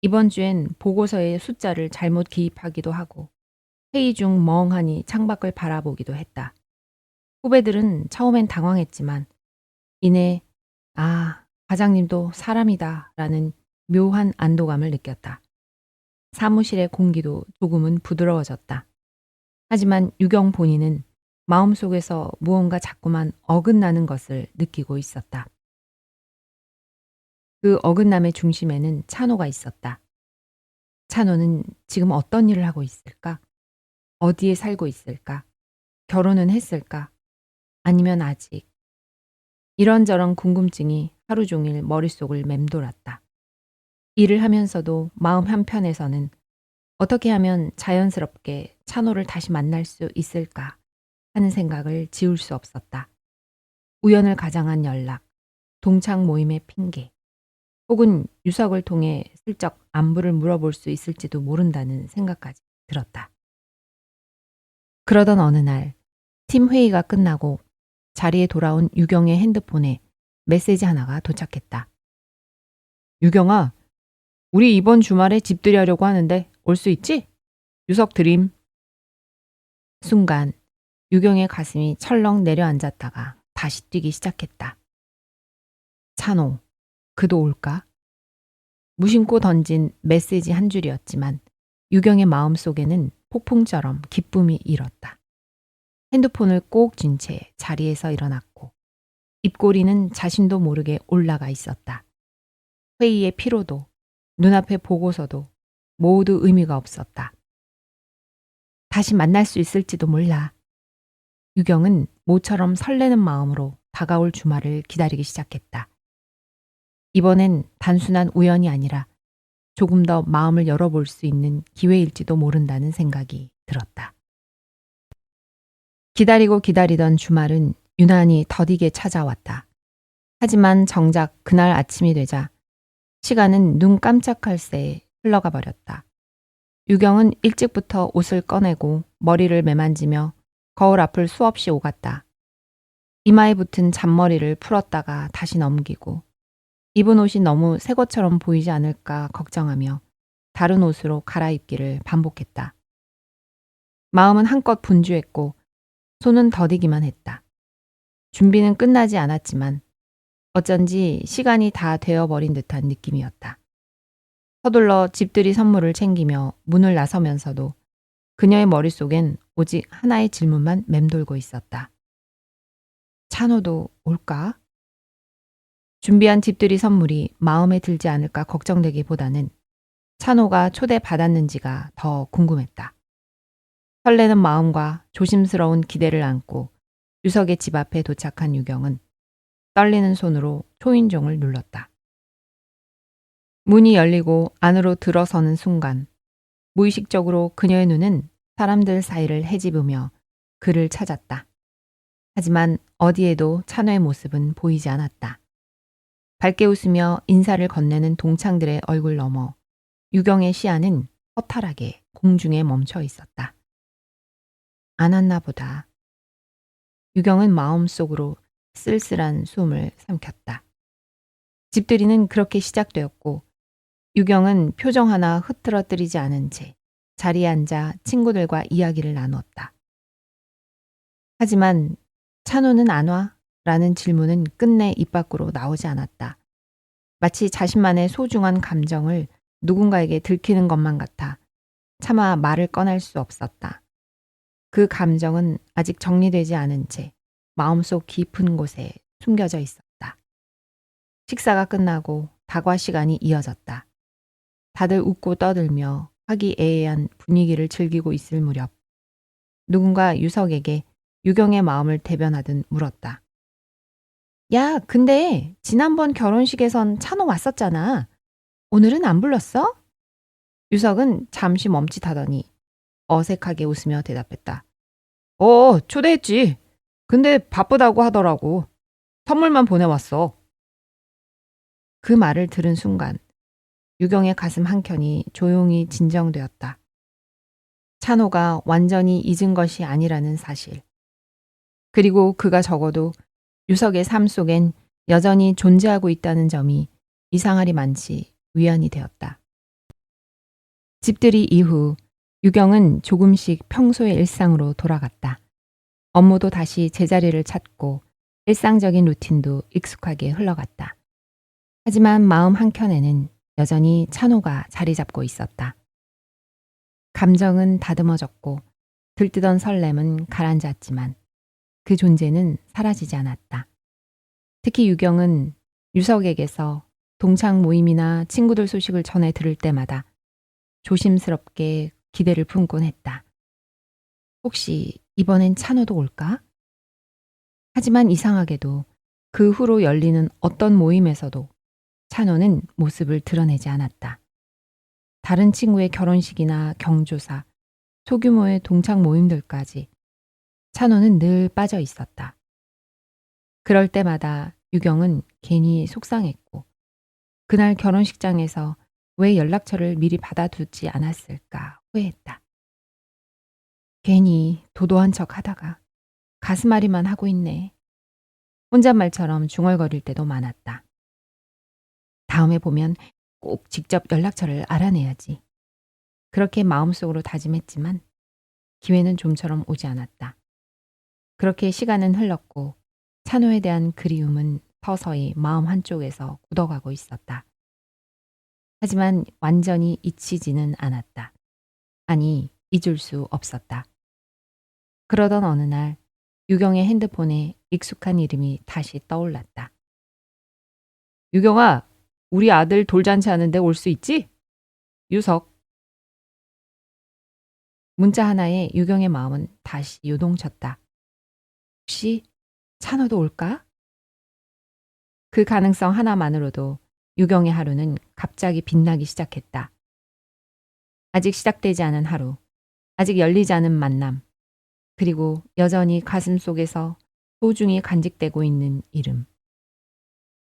A: 이번 주엔 보고서에 숫자를 잘못 기입하기도 하고 회의 중 멍하니 창밖을 바라보기도 했다. 후배들은 처음엔 당황했지만 이내 과장님도 사람이다 라는 묘한 안도감을 느꼈다. 사무실의 공기도 조금은 부드러워졌다. 하지만 유경 본인은 마음속에서 무언가 자꾸만 어긋나는 것을 느끼고 있었다. 그 어긋남의 중심에는 찬호가 있었다. 찬호는 지금 어떤 일을 하고 있을까? 어디에 살고 있을까? 결혼은 했을까? 아니면 아직? 이런저런 궁금증이 하루 종일 머릿속을 맴돌았다. 일을 하면서도 마음 한편에서는 어떻게 하면 자연스럽게 찬호를 다시 만날 수 있을까 하는 생각을 지울 수 없었다. 우연을 가장한 연락, 동창 모임의 핑계, 혹은 유석을 통해 슬쩍 안부를 물어볼 수 있을지도 모른다는 생각까지 들었다. 그러던 어느 날 팀 회의가 끝나고 자리에 돌아온 유경의 핸드폰에 메시지 하나가 도착했다. 유경아, 우리 이번 주말에 집들이 하려고 하는데 올 수 있지? 유석 드림. 순간 유경의 가슴이 철렁 내려앉았다가 다시 뛰기 시작했다. 찬호, 그도 올까? 무심코 던진 메시지 한 줄이었지만 유경의 마음속에는 폭풍처럼 기쁨이 일었다. 핸드폰을 꼭 쥔 채 자리에서 일어났고 입꼬리는 자신도 모르게 올라가 있었다. 회의의 피로도 눈앞의 보고서도 모두 의미가 없었다. 다시 만날 수 있을지도 몰라. 유경은 모처럼 설레는 마음으로 다가올 주말을 기다리기 시작했다. 이번엔 단순한 우연이 아니라 조금 더 마음을 열어볼 수 있는 기회일지도 모른다는 생각이 들었다. 기다리고 기다리던 주말은 유난히 더디게 찾아왔다. 하지만 정작 그날 아침이 되자 시간은 눈 깜짝할 새에 흘러가 버렸다. 유경은 일찍부터 옷을 꺼내고 머리를 매만지며 거울 앞을 수없이 오갔다. 이마에 붙은 잔머리를 풀었다가 다시 넘기고 입은 옷이 너무 새 것처럼 보이지 않을까 걱정하며 다른 옷으로 갈아입기를 반복했다. 마음은 한껏 분주했고 손은 더디기만 했다. 준비는 끝나지 않았지만 어쩐지 시간이 다 되어버린 듯한 느낌이었다. 서둘러 집들이 선물을 챙기며 문을 나서면서도 그녀의 머릿속엔 오직 하나의 질문만 맴돌고 있었다. 찬호도 올까? 준비한 집들이 선물이 마음에 들지 않을까 걱정되기보다는 찬호가 초대받았는지가 더 궁금했다. 설레는 마음과 조심스러운 기대를 안고 유석의 집 앞에 도착한 유경은 떨리는 손으로 초인종을 눌렀다. 문이 열리고 안으로 들어서는 순간 무의식적으로 그녀의 눈은 사람들 사이를 헤집으며 그를 찾았다. 하지만 어디에도 찬호의 모습은 보이지 않았다. 밝게 웃으며 인사를 건네는 동창들의 얼굴 너머 유경의 시야는 허탈하게 공중에 멈춰 있었다. 안 왔나 보다. 유경은 마음속으로 쓸쓸한 숨을 삼켰다. 집들이는 그렇게 시작되었고 유경은 표정 하나 흐트러뜨리지 않은 채 자리에 앉아 친구들과 이야기를 나누었다. 하지만 찬호는 안 와? 라는 질문은 끝내 입 밖으로 나오지 않았다. 마치 자신만의 소중한 감정을 누군가에게 들키는 것만 같아 차마 말을 꺼낼 수 없었다. 그 감정은 아직 정리되지 않은 채 마음속 깊은 곳에 숨겨져 있었다. 식사가 끝나고 다과 시간이 이어졌다. 다들 웃고 떠들며 화기애애한 분위기를 즐기고 있을 무렵 누군가 유석에게 유경의 마음을 대변하듯 물었다. 야, 근데 지난번 결혼식에선 찬호 왔었잖아. 오늘은 안 불렀어? 유석은 잠시 멈칫하더니 어색하게 웃으며 대답했다. 초대했지. 근데 바쁘다고 하더라고. 선물만 보내왔어. 그 말을 들은 순간 유경의 가슴 한켠이 조용히 진정되었다. 찬호가 완전히 잊은 것이 아니라는 사실. 그리고 그가 적어도 유석의 삶 속엔 여전히 존재하고 있다는 점이 이상하리 많지 위안이 되었다. 집들이 이후 유경은 조금씩 평소의 일상으로 돌아갔다. 업무도 다시 제자리를 찾고 일상적인 루틴도 익숙하게 흘러갔다. 하지만 마음 한켠에는 여전히 찬호가 자리 잡고 있었다. 감정은 다듬어졌고 들뜨던 설렘은 가라앉았지만 그 존재는 사라지지 않았다. 특히 유경은 유석에게서 동창 모임이나 친구들 소식을 전해 들을 때마다 조심스럽게 기대를 품곤 했다. 혹시 이번엔 찬호도 올까? 하지만 이상하게도 그 후로 열리는 어떤 모임에서도 찬호는 모습을 드러내지 않았다. 다른 친구의 결혼식이나 경조사, 소규모의 동창 모임들까지 찬호는 늘 빠져 있었다. 그럴 때마다 유경은 괜히 속상했고 그날 결혼식장에서 왜 연락처를 미리 받아두지 않았을까 후회했다. 괜히 도도한 척 하다가 가슴앓이만 하고 있네. 혼잣말처럼 중얼거릴 때도 많았다. 다음에 보면 꼭 직접 연락처를 알아내야지. 그렇게 마음속으로 다짐했지만 기회는 좀처럼 오지 않았다. 그렇게 시간은 흘렀고 찬호에 대한 그리움은 서서히 마음 한쪽에서 굳어가고 있었다. 하지만 완전히 잊히지는 않았다. 아니, 잊을 수 없었다. 그러던 어느 날 유경의 핸드폰에 익숙한 이름이 다시 떠올랐다. 유경아, 우리 아들 돌잔치 하는데 올 수 있지? 유석. 문자 하나에 유경의 마음은 다시 요동쳤다. 혹시 찬호도 올까? 그 가능성 하나만으로도 유경의 하루는 갑자기 빛나기 시작했다. 아직 시작되지 않은 하루, 아직 열리지 않은 만남, 그리고 여전히 가슴 속에서 소중히 간직되고 있는 이름.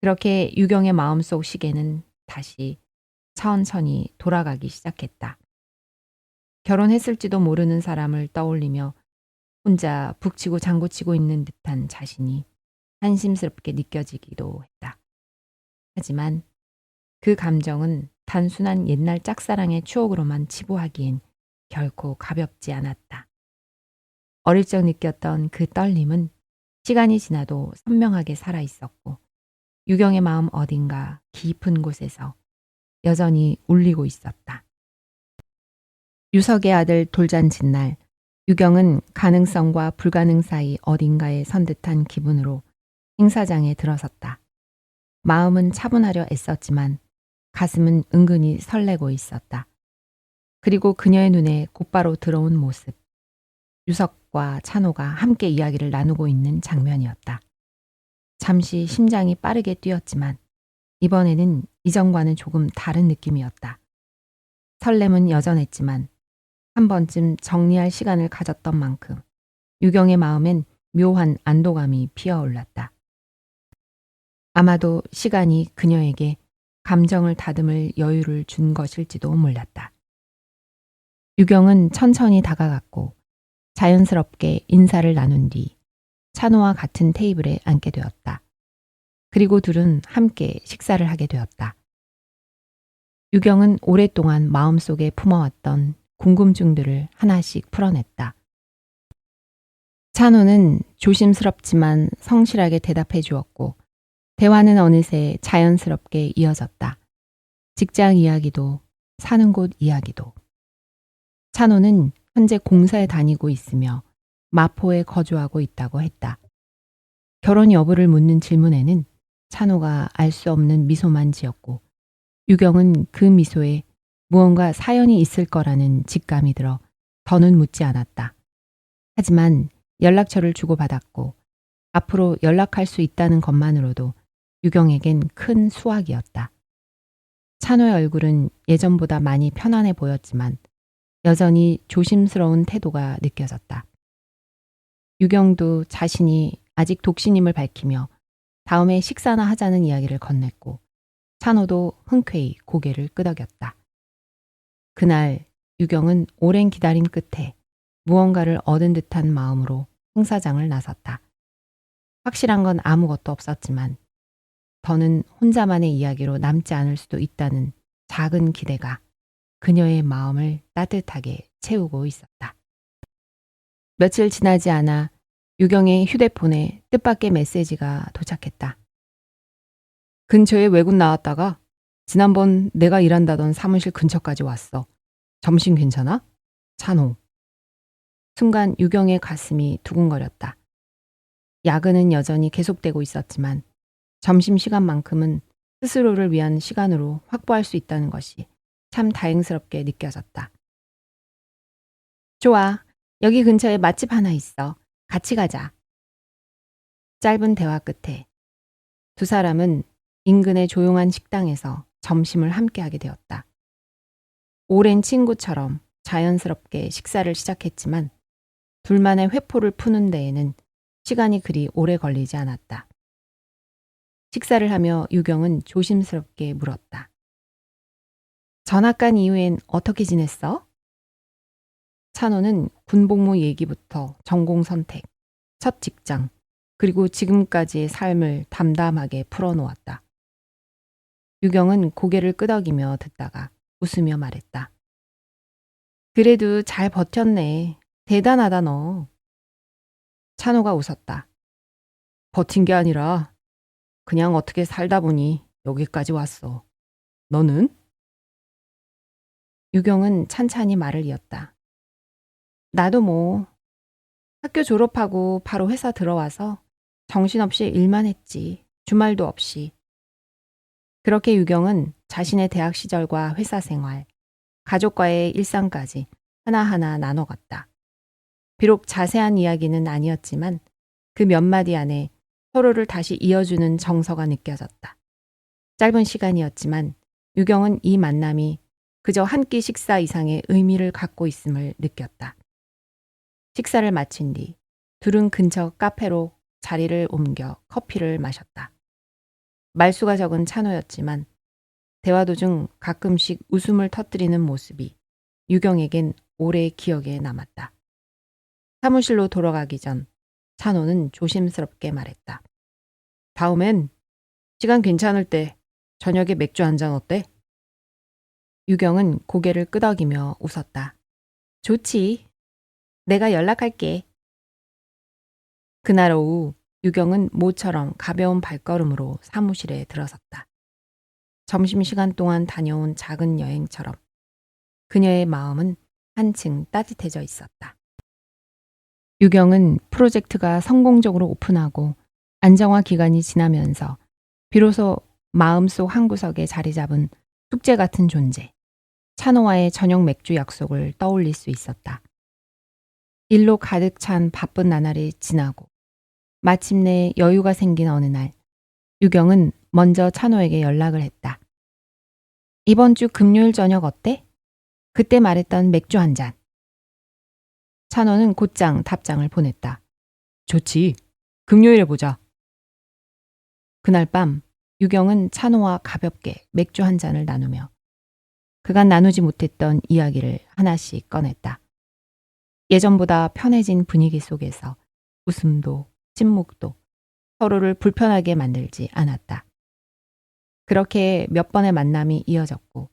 A: 그렇게 유경의 마음속 시계는 다시 천천히 돌아가기 시작했다. 결혼했을지도 모르는 사람을 떠올리며 혼자 북치고 장구치고 있는 듯한 자신이 한심스럽게 느껴지기도 했다. 하지만 그 감정은 단순한 옛날 짝사랑의 추억으로만 치부하기엔 결코 가볍지 않았다. 어릴 적 느꼈던 그 떨림은 시간이 지나도 선명하게 살아있었고 유경의 마음 어딘가 깊은 곳에서 여전히 울리고 있었다. 유석의 아들 돌잔칫날 유경은 가능성과 불가능 사이 어딘가에 선 듯한 기분으로 행사장에 들어섰다. 마음은 차분하려 애썼지만 가슴은 은근히 설레고 있었다. 그리고 그녀의 눈에 곧바로 들어온 모습. 유석과 찬호가 함께 이야기를 나누고 있는 장면이었다. 잠시 심장이 빠르게 뛰었지만 이번에는 이전과는 조금 다른 느낌이었다. 설렘은 여전했지만 한 번쯤 정리할 시간을 가졌던 만큼 유경의 마음엔 묘한 안도감이 피어올랐다. 아마도 시간이 그녀에게 감정을 다듬을 여유를 준 것일지도 몰랐다. 유경은 천천히 다가갔고 자연스럽게 인사를 나눈 뒤 찬호와 같은 테이블에 앉게 되었다. 그리고 둘은 함께 식사를 하게 되었다. 유경은 오랫동안 마음속에 품어왔던 궁금증들을 하나씩 풀어냈다. 찬호는 조심스럽지만 성실하게 대답해 주었고 대화는 어느새 자연스럽게 이어졌다. 직장 이야기도 사는 곳 이야기도. 찬호는 현재 공사에 다니고 있으며 마포에 거주하고 있다고 했다. 결혼 여부를 묻는 질문에는 찬호가 알 수 없는 미소만 지었고 유경은 그 미소에 무언가 사연이 있을 거라는 직감이 들어 더는 묻지 않았다. 하지만 연락처를 주고받았고 앞으로 연락할 수 있다는 것만으로도 유경에겐 큰 수확이었다. 찬호의 얼굴은 예전보다 많이 편안해 보였지만 여전히 조심스러운 태도가 느껴졌다. 유경도 자신이 아직 독신임을 밝히며 다음에 식사나 하자는 이야기를 건넸고 찬호도 흔쾌히 고개를 끄덕였다. 그날 유경은 오랜 기다림 끝에 무언가를 얻은 듯한 마음으로 행사장을 나섰다. 확실한 건 아무것도 없었지만 더는 혼자만의 이야기로 남지 않을 수도 있다는 작은 기대가 그녀의 마음을 따뜻하게 채우고 있었다. 며칠 지나지 않아 유경의 휴대폰에 뜻밖의 메시지가 도착했다. 근처에 외국 나왔다가 지난번 내가 일한다던 사무실 근처까지 왔어. 점심 괜찮아? 찬호. 순간 유경의 가슴이 두근거렸다. 야근은 여전히 계속되고 있었지만 점심시간만큼은 스스로를 위한 시간으로 확보할 수 있다는 것이 참 다행스럽게 느껴졌다. 좋아. 여기 근처에 맛집 하나 있어. 같이 가자. 짧은 대화 끝에 두 사람은 인근의 조용한 식당에서 점심을 함께하게 되었다. 오랜 친구처럼 자연스럽게 식사를 시작했지만 둘만의 회포를 푸는 데에는 시간이 그리 오래 걸리지 않았다. 식사를 하며 유경은 조심스럽게 물었다. 전학 간 이후엔 어떻게 지냈어? 찬호는 군복무 얘기부터 전공 선택, 첫 직장, 그리고 지금까지의 삶을 담담하게 풀어놓았다. 유경은 고개를 끄덕이며 듣다가 웃으며 말했다. 그래도 잘 버텼네. 대단하다 너. 찬호가 웃었다. 버틴 게 아니라 그냥 어떻게 살다 보니 여기까지 왔어. 너는? 유경은 찬찬히 말을 이었다. 나도 뭐 학교 졸업하고 바로 회사 들어와서 정신없이 일만 했지. 주말도 없이. 그렇게 유경은 자신의 대학 시절과 회사 생활, 가족과의 일상까지 하나하나 나눠갔다. 비록 자세한 이야기는 아니었지만 그 몇 마디 안에 서로를 다시 이어주는 정서가 느껴졌다. 짧은 시간이었지만 유경은 이 만남이 그저 한 끼 식사 이상의 의미를 갖고 있음을 느꼈다. 식사를 마친 뒤 둘은 근처 카페로 자리를 옮겨 커피를 마셨다. 말수가 적은 찬호였지만 대화 도중 가끔씩 웃음을 터뜨리는 모습이 유경에겐 오래 기억에 남았다. 사무실로 돌아가기 전 찬호는 조심스럽게 말했다. 다음엔 시간 괜찮을 때 저녁에 맥주 한 잔 어때? 유경은 고개를 끄덕이며 웃었다. 좋지. 내가 연락할게. 그날 오후 유경은 모처럼 가벼운 발걸음으로 사무실에 들어섰다. 점심시간 동안 다녀온 작은 여행처럼 그녀의 마음은 한층 따뜻해져 있었다. 유경은 프로젝트가 성공적으로 오픈하고 안정화 기간이 지나면서 비로소 마음속 한구석에 자리 잡은 숙제 같은 존재, 찬호와의 저녁 맥주 약속을 떠올릴 수 있었다. 일로 가득 찬 바쁜 나날이 지나고 마침내 여유가 생긴 어느 날, 유경은 먼저 찬호에게 연락을 했다. 이번 주 금요일 저녁 어때? 그때 말했던 맥주 한 잔. 찬호는 곧장 답장을 보냈다. 좋지. 금요일에 보자. 그날 밤 유경은 찬호와 가볍게 맥주 한 잔을 나누며 그간 나누지 못했던 이야기를 하나씩 꺼냈다. 예전보다 편해진 분위기 속에서 웃음도 침묵도 서로를 불편하게 만들지 않았다. 그렇게 몇 번의 만남이 이어졌고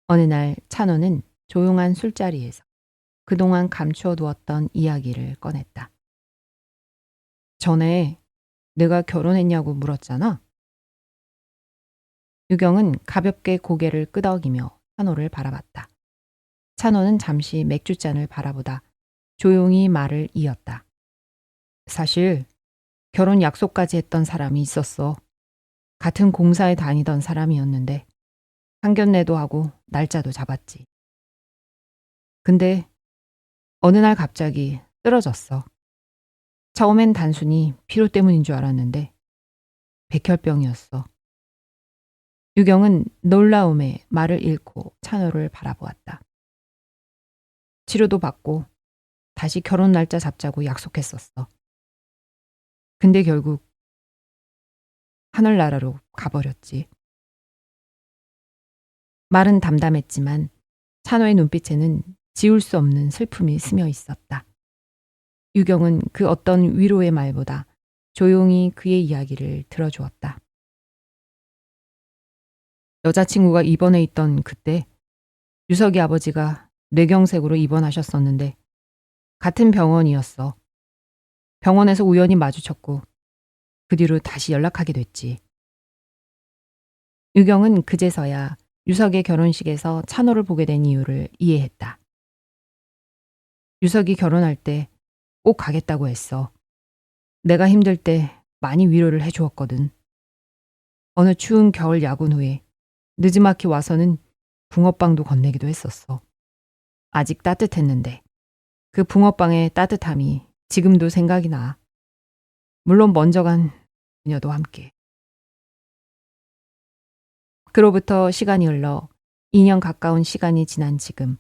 A: 어느 날 찬호는 조용한 술자리에서 그동안 감추어 두었던 이야기를 꺼냈다. 전에 내가 결혼했냐고 물었잖아. 유경은 가볍게 고개를 끄덕이며 찬호를 바라봤다. 찬호는 잠시 맥주잔을 바라보다 조용히 말을 이었다. 사실 결혼 약속까지 했던 사람이 있었어. 같은 공사에 다니던 사람이었는데 상견례도 하고 날짜도 잡았지. 근데 어느 날 갑자기 쓰러졌어. 처음엔 단순히 피로 때문인 줄 알았는데 백혈병이었어. 유경은 놀라움에 말을 잃고 찬호를 바라보았다. 치료도 받고 다시 결혼 날짜 잡자고 약속했었어. 근데 결국 하늘나라로 가버렸지. 말은 담담했지만 찬호의 눈빛에는 지울 수 없는 슬픔이 스며 있었다. 유경은 그 어떤 위로의 말보다 조용히 그의 이야기를 들어주었다. 여자친구가 입원해 있던 그때 유석이 아버지가 뇌경색으로 입원하셨었는데 같은 병원이었어. 병원에서 우연히 마주쳤고 그 뒤로 다시 연락하게 됐지. 유경은 그제서야 유석의 결혼식에서 찬호를 보게 된 이유를 이해했다. 유석이 결혼할 때 꼭 가겠다고 했어. 내가 힘들 때 많이 위로를 해주었거든. 어느 추운 겨울 야근 후에 늦지막히 와서는 붕어빵도 건네기도 했었어. 아직 따뜻했는데 그 붕어빵의 따뜻함이 지금도 생각이 나. 물론 먼저 간 그녀도 함께. 그로부터 시간이 흘러 2년 가까운 시간이 지난 지금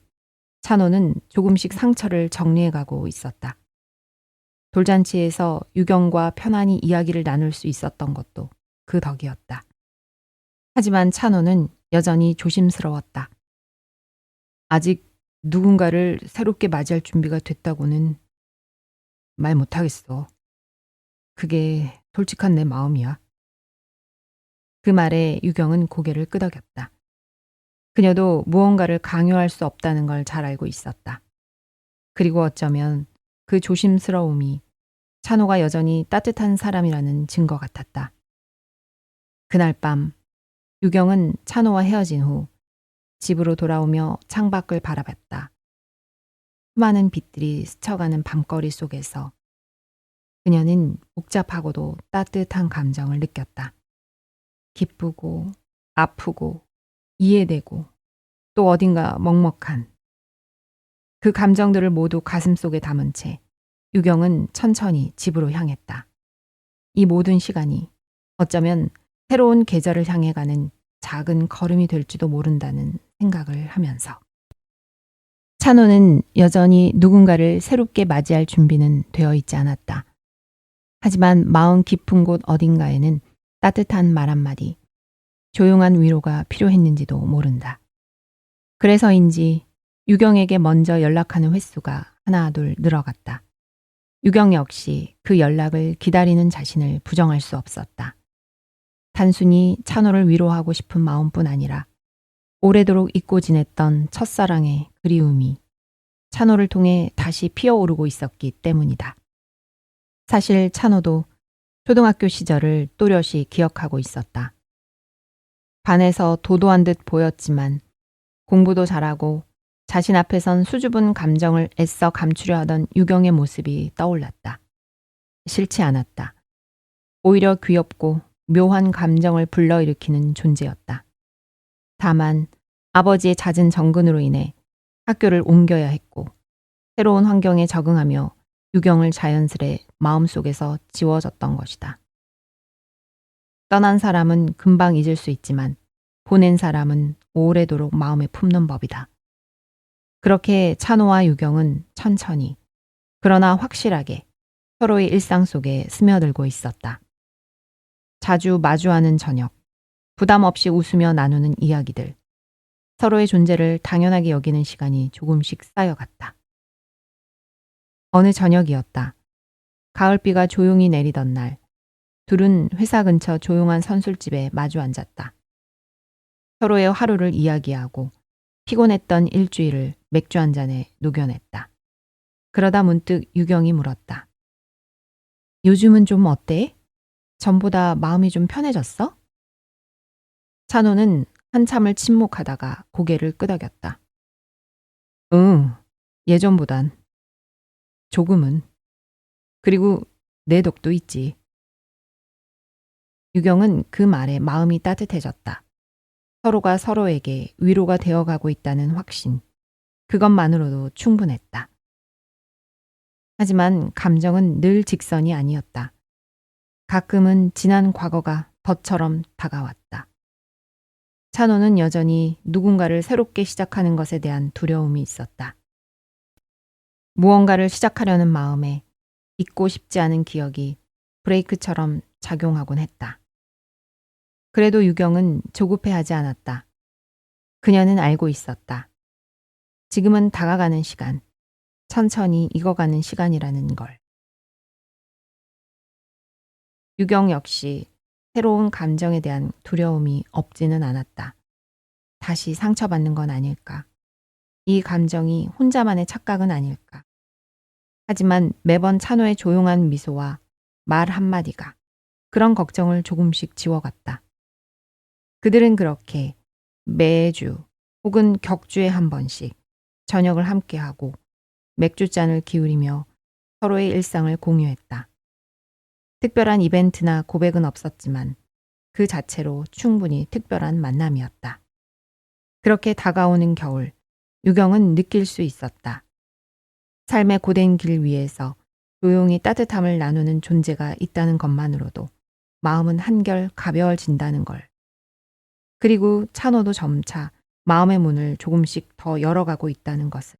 A: 찬호는 조금씩 상처를 정리해가고 있었다. 돌잔치에서 유경과 편안히 이야기를 나눌 수 있었던 것도 그 덕이었다. 하지만 찬호는 여전히 조심스러웠다. 아직 누군가를 새롭게 맞이할 준비가 됐다고는 말 못하겠어. 그게 솔직한 내 마음이야. 그 말에 유경은 고개를 끄덕였다. 그녀도 무언가를 강요할 수 없다는 걸 잘 알고 있었다. 그리고 어쩌면 그 조심스러움이 찬호가 여전히 따뜻한 사람이라는 증거 같았다. 그날 밤 유경은 찬호와 헤어진 후 집으로 돌아오며 창밖을 바라봤다. 수많은 빛들이 스쳐가는 밤거리 속에서 그녀는 복잡하고도 따뜻한 감정을 느꼈다. 기쁘고 아프고 이해되고 또 어딘가 먹먹한 그 감정들을 모두 가슴속에 담은 채 유경은 천천히 집으로 향했다. 이 모든 시간이 어쩌면 새로운 계절을 향해 가는 작은 걸음이 될지도 모른다는 생각을 하면서 찬호는 여전히 누군가를 새롭게 맞이할 준비는 되어 있지 않았다. 하지만 마음 깊은 곳 어딘가에는 따뜻한 말 한마디, 조용한 위로가 필요했는지도 모른다. 그래서인지 유경에게 먼저 연락하는 횟수가 하나둘 늘어갔다. 유경 역시 그 연락을 기다리는 자신을 부정할 수 없었다. 단순히 찬호를 위로하고 싶은 마음뿐 아니라 오래도록 잊고 지냈던 첫사랑의 그리움이 찬호를 통해 다시 피어오르고 있었기 때문이다. 사실 찬호도 초등학교 시절을 또렷이 기억하고 있었다. 반에서 도도한 듯 보였지만 공부도 잘하고 자신 앞에선 수줍은 감정을 애써 감추려 하던 유경의 모습이 떠올랐다. 싫지 않았다. 오히려 귀엽고 묘한 감정을 불러일으키는 존재였다. 다만 아버지의 잦은 정근으로 인해 학교를 옮겨야 했고 새로운 환경에 적응하며 유경을 자연스레 마음속에서 지워졌던 것이다. 떠난 사람은 금방 잊을 수 있지만 보낸 사람은 오래도록 마음에 품는 법이다. 그렇게 찬호와 유경은 천천히 그러나 확실하게 서로의 일상 속에 스며들고 있었다. 자주 마주하는 저녁, 부담 없이 웃으며 나누는 이야기들, 서로의 존재를 당연하게 여기는 시간이 조금씩 쌓여갔다. 어느 저녁이었다. 가을비가 조용히 내리던 날, 둘은 회사 근처 조용한 선술집에 마주 앉았다. 서로의 하루를 이야기하고 피곤했던 일주일을 맥주 한 잔에 녹여냈다. 그러다 문득 유경이 물었다. 요즘은 좀 어때? 전보다 마음이 좀 편해졌어? 찬호는 한참을 침묵하다가 고개를 끄덕였다. 응, 예전보단. 조금은. 그리고 내 덕도 있지. 유경은 그 말에 마음이 따뜻해졌다. 서로가 서로에게 위로가 되어가고 있다는 확신. 그것만으로도 충분했다. 하지만 감정은 늘 직선이 아니었다. 가끔은 지난 과거가 덫처럼 다가왔다. 찬호는 여전히 누군가를 새롭게 시작하는 것에 대한 두려움이 있었다. 무언가를 시작하려는 마음에 잊고 싶지 않은 기억이 브레이크처럼 작용하곤 했다. 그래도 유경은 조급해하지 않았다. 그녀는 알고 있었다. 지금은 다가가는 시간, 천천히 익어가는 시간이라는 걸. 유경 역시 새로운 감정에 대한 두려움이 없지는 않았다. 다시 상처받는 건 아닐까. 이 감정이 혼자만의 착각은 아닐까. 하지만 매번 찬호의 조용한 미소와 말 한마디가 그런 걱정을 조금씩 지워갔다. 그들은 그렇게 매주 혹은 격주에 한 번씩 저녁을 함께하고 맥주잔을 기울이며 서로의 일상을 공유했다. 특별한 이벤트나 고백은 없었지만 그 자체로 충분히 특별한 만남이었다. 그렇게 다가오는 겨울, 유경은 느낄 수 있었다. 삶의 고된 길 위에서 조용히 따뜻함을 나누는 존재가 있다는 것만으로도 마음은 한결 가벼워진다는 걸. 그리고 찬호도 점차 마음의 문을 조금씩 더 열어가고 있다는 것을.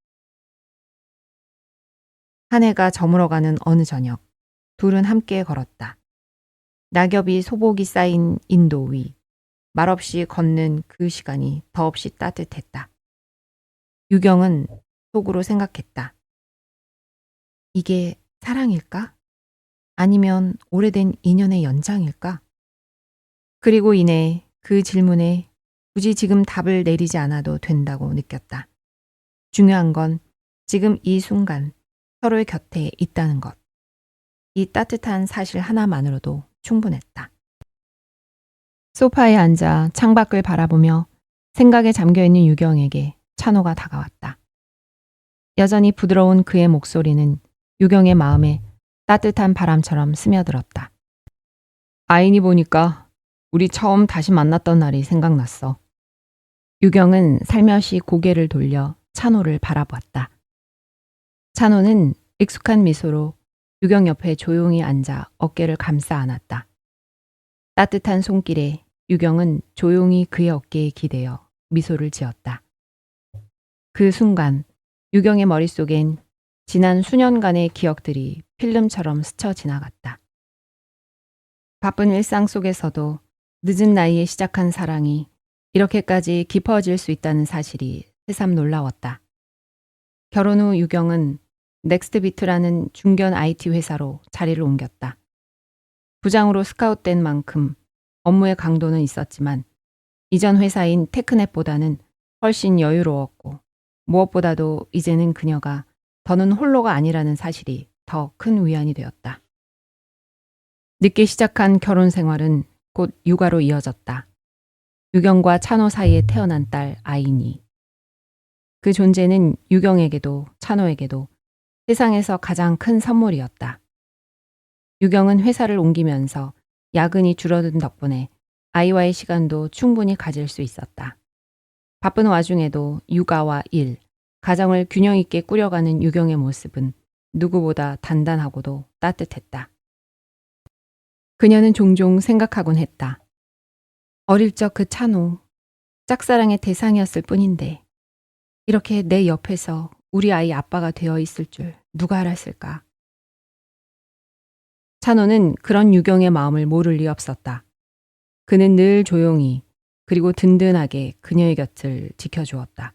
A: 한 해가 저물어가는 어느 저녁, 둘은 함께 걸었다. 낙엽이 소복이 쌓인 인도 위, 말없이 걷는 그 시간이 더없이 따뜻했다. 유경은 속으로 생각했다. 이게 사랑일까? 아니면 오래된 인연의 연장일까? 그리고 이내 그 질문에 굳이 지금 답을 내리지 않아도 된다고 느꼈다. 중요한 건 지금 이 순간 서로의 곁에 있다는 것. 이 따뜻한 사실 하나만으로도 충분했다. 소파에 앉아 창밖을 바라보며 생각에 잠겨있는 유경에게 찬호가 다가왔다. 여전히 부드러운 그의 목소리는 유경의 마음에 따뜻한 바람처럼 스며들었다. 아인이 보니까 우리 처음 다시 만났던 날이 생각났어. 유경은 살며시 고개를 돌려 찬호를 바라보았다. 찬호는 익숙한 미소로 유경 옆에 조용히 앉아 어깨를 감싸 안았다. 따뜻한 손길에 유경은 조용히 그의 어깨에 기대어 미소를 지었다. 그 순간 유경의 머릿속엔 지난 수년간의 기억들이 필름처럼 스쳐 지나갔다. 바쁜 일상 속에서도 늦은 나이에 시작한 사랑이 이렇게까지 깊어질 수 있다는 사실이 새삼 놀라웠다. 결혼 후 유경은 넥스트비트라는 중견 IT 회사로 자리를 옮겼다. 부장으로 스카웃된 만큼 업무의 강도는 있었지만 이전 회사인 테크넷보다는 훨씬 여유로웠고 무엇보다도 이제는 그녀가 더는 홀로가 아니라는 사실이 더 큰 위안이 되었다. 늦게 시작한 결혼 생활은 곧 육아로 이어졌다. 유경과 찬호 사이에 태어난 딸 아인이. 그 존재는 유경에게도 찬호에게도 세상에서 가장 큰 선물이었다. 유경은 회사를 옮기면서 야근이 줄어든 덕분에 아이와의 시간도 충분히 가질 수 있었다. 바쁜 와중에도 육아와 일, 가정을 균형 있게 꾸려가는 유경의 모습은 누구보다 단단하고도 따뜻했다. 그녀는 종종 생각하곤 했다. 어릴 적 그 찬호, 짝사랑의 대상이었을 뿐인데 이렇게 내 옆에서 우리 아이 아빠가 되어 있을 줄 누가 알았을까? 찬호는 그런 유경의 마음을 모를 리 없었다. 그는 늘 조용히 그리고 든든하게 그녀의 곁을 지켜주었다.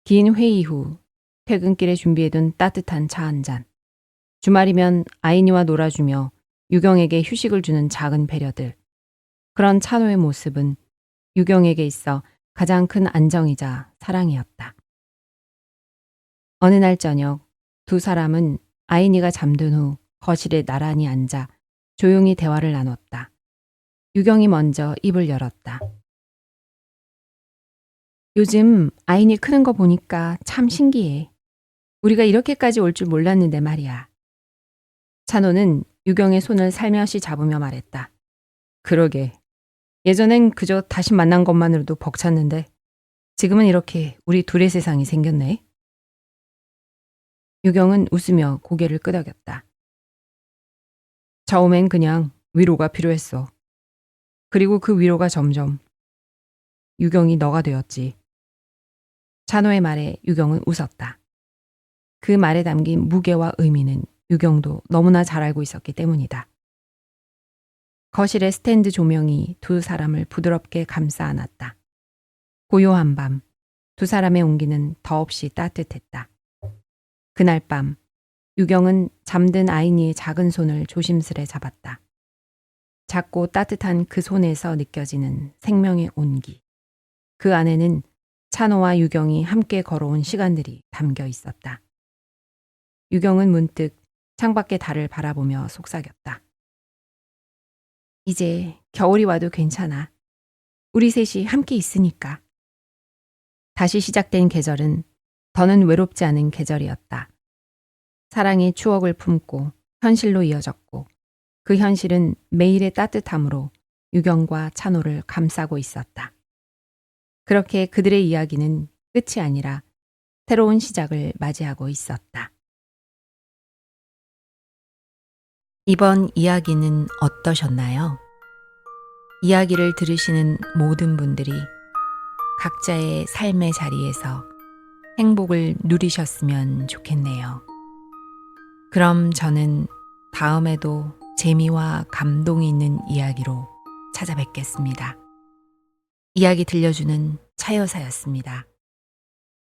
A: 긴 회의 후 퇴근길에 준비해둔 따뜻한 차 한 잔. 주말이면 아이니와 놀아주며 유경에게 휴식을 주는 작은 배려들. 그런 찬호의 모습은 유경에게 있어 가장 큰 안정이자 사랑이었다. 어느 날 저녁 두 사람은 아이니가 잠든 후 거실에 나란히 앉아 조용히 대화를 나눴다. 유경이 먼저 입을 열었다. 요즘 아이니 크는 거 보니까 참 신기해. 우리가 이렇게까지 올 줄 몰랐는데 말이야. 찬호는 유경의 손을 살며시 잡으며 말했다. 그러게. 예전엔 그저 다시 만난 것만으로도 벅찼는데 지금은 이렇게 우리 둘의 세상이 생겼네. 유경은 웃으며 고개를 끄덕였다. 처음엔 그냥 위로가 필요했어. 그리고 그 위로가 점점 유경이 너가 되었지. 찬호의 말에 유경은 웃었다. 그 말에 담긴 무게와 의미는 유경도 너무나 잘 알고 있었기 때문이다. 거실의 스탠드 조명이 두 사람을 부드럽게 감싸 안았다. 고요한 밤, 두 사람의 온기는 더없이 따뜻했다. 그날 밤, 유경은 잠든 아이니의 작은 손을 조심스레 잡았다. 작고 따뜻한 그 손에서 느껴지는 생명의 온기. 그 안에는 찬호와 유경이 함께 걸어온 시간들이 담겨 있었다. 유경은 문득 창밖의 달을 바라보며 속삭였다. 이제 겨울이 와도 괜찮아. 우리 셋이 함께 있으니까. 다시 시작된 계절은 더는 외롭지 않은 계절이었다. 사랑의 추억을 품고 현실로 이어졌고 그 현실은 매일의 따뜻함으로 유경과 찬호를 감싸고 있었다. 그렇게 그들의 이야기는 끝이 아니라 새로운 시작을 맞이하고 있었다. 이번 이야기는 어떠셨나요? 이야기를 들으시는 모든 분들이 각자의 삶의 자리에서 행복을 누리셨으면 좋겠네요. 그럼 저는 다음에도 재미와 감동이 있는 이야기로 찾아뵙겠습니다. 이야기 들려주는 차여사였습니다.